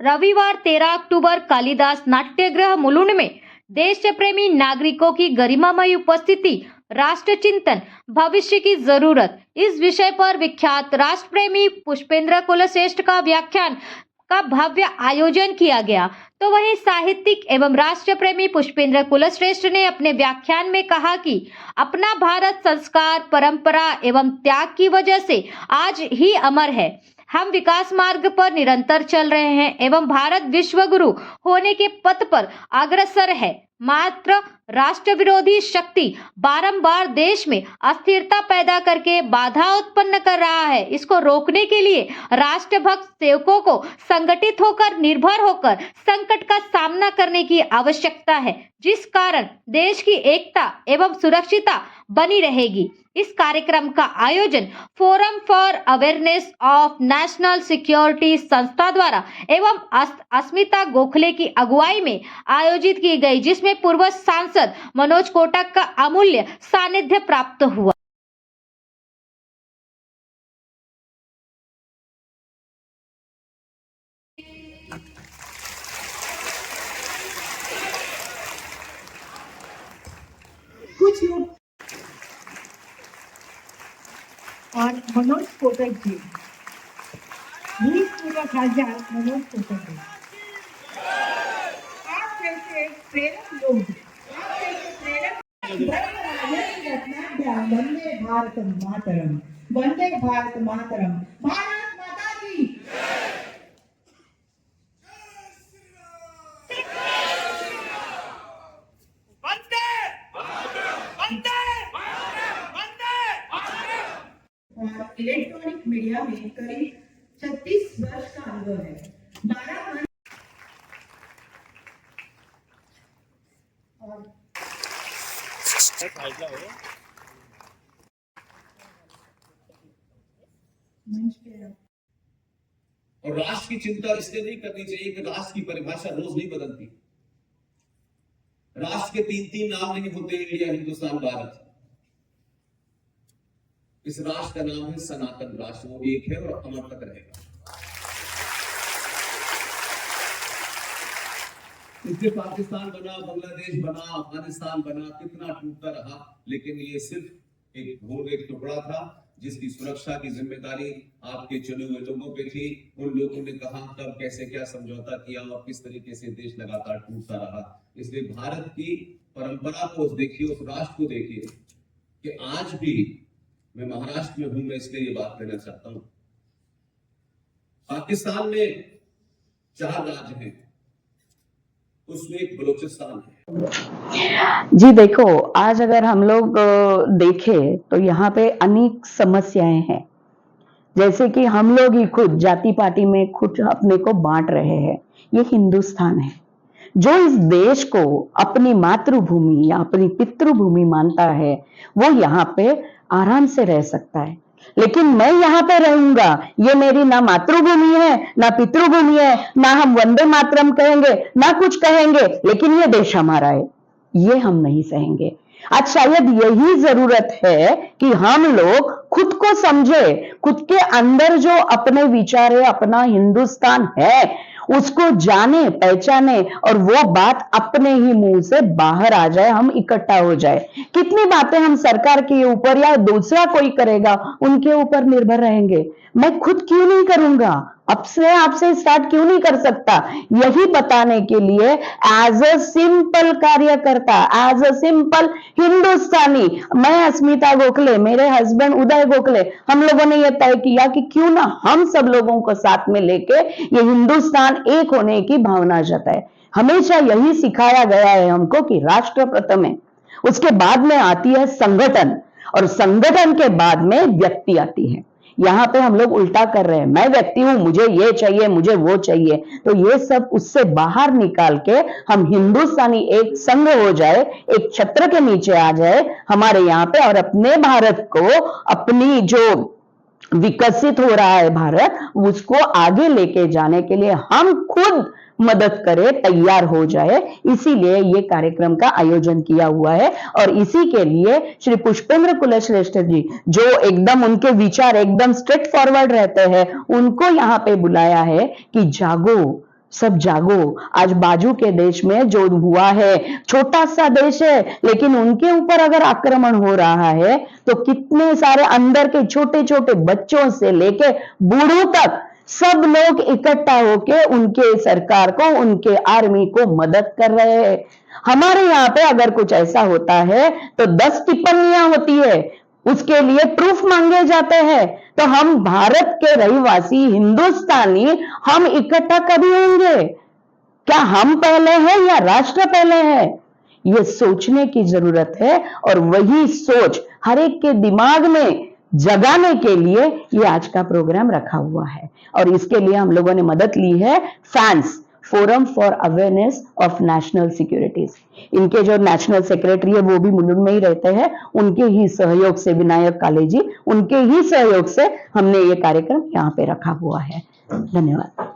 रविवार 13 अक्टूबर कालिदास नाट्यगृह मुलुंड में देश प्रेमी नागरिकों की गरिमामय उपस्थिति, राष्ट्र चिंतन, भविष्य की जरूरत इस विषय पर विख्यात राष्ट्र प्रेमी पुष्पेंद्र कुलश्रेष्ठ का व्याख्यान का भव्य आयोजन किया गया। तो वहीं साहित्यिक एवं राष्ट्र प्रेमी पुष्पेंद्र कुलश्रेष्ठ ने अपने व्याख्यान में कहा कि अपना भारत संस्कार, परंपरा एवं त्याग की वजह से आज ही अमर है। हम विकास मार्ग पर निरंतर चल रहे हैं एवं भारत विश्व गुरु होने के पथ पर अग्रसर है। मात्र राष्ट्र विरोधी शक्ति बारंबार देश में अस्थिरता पैदा करके बाधा उत्पन्न कर रहा है। इसको रोकने के लिए राष्ट्रभक्त सेवकों को संगठित होकर, निर्भर होकर संकट का सामना करने की आवश्यकता है, जिस कारण देश की एकता एवं सुरक्षितता बनी रहेगी। इस कार्यक्रम का आयोजन forum for awareness of national security संस्था द्वारा एवं अस्मिता गोखले की अगुवाई में आयोजित की गई, जिसमें पूर्व सांसद मनोज कोटक का अमूल्य सानिध्य प्राप्त हुआ। कुछ लोग और मनोज कोटक जी, पूर्व खासदार मनोज कोटक जी, आप जैसे प्रेरक लोग, आप जैसे प्रेरक वंदे भारत मातरम, वंदे भारत मातरम, भारत माता की और इलेक्ट्रॉनिक मीडिया में करीब 36 वर्ष का अनुभव है। 12 मंच पे और राष्ट्र की चिंता इसलिए नहीं करनी चाहिए कि राष्ट्र की परिभाषा रोज नहीं बदलती। राष्ट्र के तीन नाम नहीं होते, इंडिया, हिंदुस्तान, भारत। इस राष्ट्र का नाम है सनातन राष्ट्र। वो एक है और अमर तक रहेगा। इसलिए पाकिस्तान बना, बांग्लादेश बना, अफगानिस्तान बना, कितना टूटता रहा, लेकिन ये सिर्फ एक टुकड़ा था जिसकी सुरक्षा की जिम्मेदारी आपके चुने हुए लोगों पे थी। उन लोगों ने कहा कब कैसे क्या समझौता किया और किस तरीके से देश लगातार टूटता रहा। इसलिए भारत की परंपरा को देखिए, उस राष्ट्र को देखिए कि आज भी मैं महाराष्ट्र में हूं, मैं इसलिए ये बात कहना चाहता हूं। पाकिस्तान में 4 राज्य हैं, उसमें एक बलूचिस्तान है। जी देखो, आज अगर हम लोग देखें तो यहाँ पे अनेक समस्याएं हैं। जैसे कि हम लोग ही खुद जाति पाति में खुद अपने को बांट रहे हैं। ये हिंदुस्तान है जो इस देश को अपनी मातृभूमि या अपनी पितृभूमि मानता है, वो यहाँ पे आराम से रह सकता है। लेकिन मैं यहाँ पे रहूंगा, ये मेरी ना मातृभूमि है ना पितृभूमि है, ना हम वंदे मातरम कहेंगे ना कुछ कहेंगे, लेकिन ये देश हमारा है, ये हम नहीं सहेंगे। आज शायद यही जरूरत है कि हम लोग खुद को समझे, खुद के अंदर जो अपने विचार है, अपना हिंदुस्तान है, उसको जाने, पहचाने और वो बात अपने ही मुंह से बाहर आ जाए, हम इकट्ठा हो जाए। कितनी बातें हम सरकार के ऊपर या दूसरा कोई करेगा उनके ऊपर निर्भर रहेंगे, मैं खुद क्यों नहीं करूंगा? अब से आपसे स्टार्ट क्यों नहीं कर सकता? यही बताने के लिए एज अ सिंपल कार्यकर्ता, एज अ सिंपल हिंदुस्तानी, मैं अस्मिता गोखले, मेरे हस्बैंड उदय गोखले, हम लोगों ने यह तय किया कि क्यों ना हम सब लोगों को साथ में लेके ये हिंदुस्तान एक होने की भावना जताए। हमेशा यही सिखाया गया है हमको कि राष्ट्र प्रथम है, उसके बाद में आती है संगठन और संगठन के बाद में व्यक्ति आती है। यहाँ पे हम लोग उल्टा कर रहे हैं, मैं व्यक्ति हूं, मुझे ये चाहिए, मुझे वो चाहिए। तो ये सब उससे बाहर निकाल के हम हिंदुस्तानी एक संघ हो जाए, एक छत्र के नीचे आ जाए हमारे यहाँ पे, और अपने भारत को, अपनी जो विकसित हो रहा है भारत, उसको आगे लेके जाने के लिए हम खुद मदद करे, तैयार हो जाए। इसीलिए ये कार्यक्रम का आयोजन किया हुआ है और इसी के लिए श्री पुष्पेंद्र कुलश्रेष्ठ जी, जो एकदम उनके विचार एकदम स्ट्रेट फॉरवर्ड रहते हैं, उनको यहाँ पे बुलाया है कि जागो, सब जागो। आज बाजू के देश में जो हुआ है, छोटा सा देश है लेकिन उनके ऊपर अगर आक्रमण हो रहा है तो कितने सारे अंदर के छोटे छोटे बच्चों से लेके बूढ़ों तक सब लोग इकट्ठा होके उनके सरकार को, उनके आर्मी को मदद कर रहे हैं। हमारे यहाँ पे अगर कुछ ऐसा होता है तो 10 टिप्पणियां होती है, उसके लिए प्रूफ मांगे जाते हैं। तो हम भारत के रहवासी, हिंदुस्तानी, हम इकट्ठा कभी होंगे? क्या हम पहले हैं या राष्ट्र पहले है? ये सोचने की जरूरत है और वही सोच हर एक के दिमाग में जगाने के लिए ये आज का प्रोग्राम रखा हुआ है। और इसके लिए हम लोगों ने मदद ली है fans, forum for awareness of national securities. इनके जो नेशनल सेक्रेटरी है वो भी मुलुंड में ही रहते हैं, उनके ही सहयोग से, विनायक काले जी, उनके ही सहयोग से हमने ये कार्यक्रम यहाँ पे रखा हुआ है। धन्यवाद।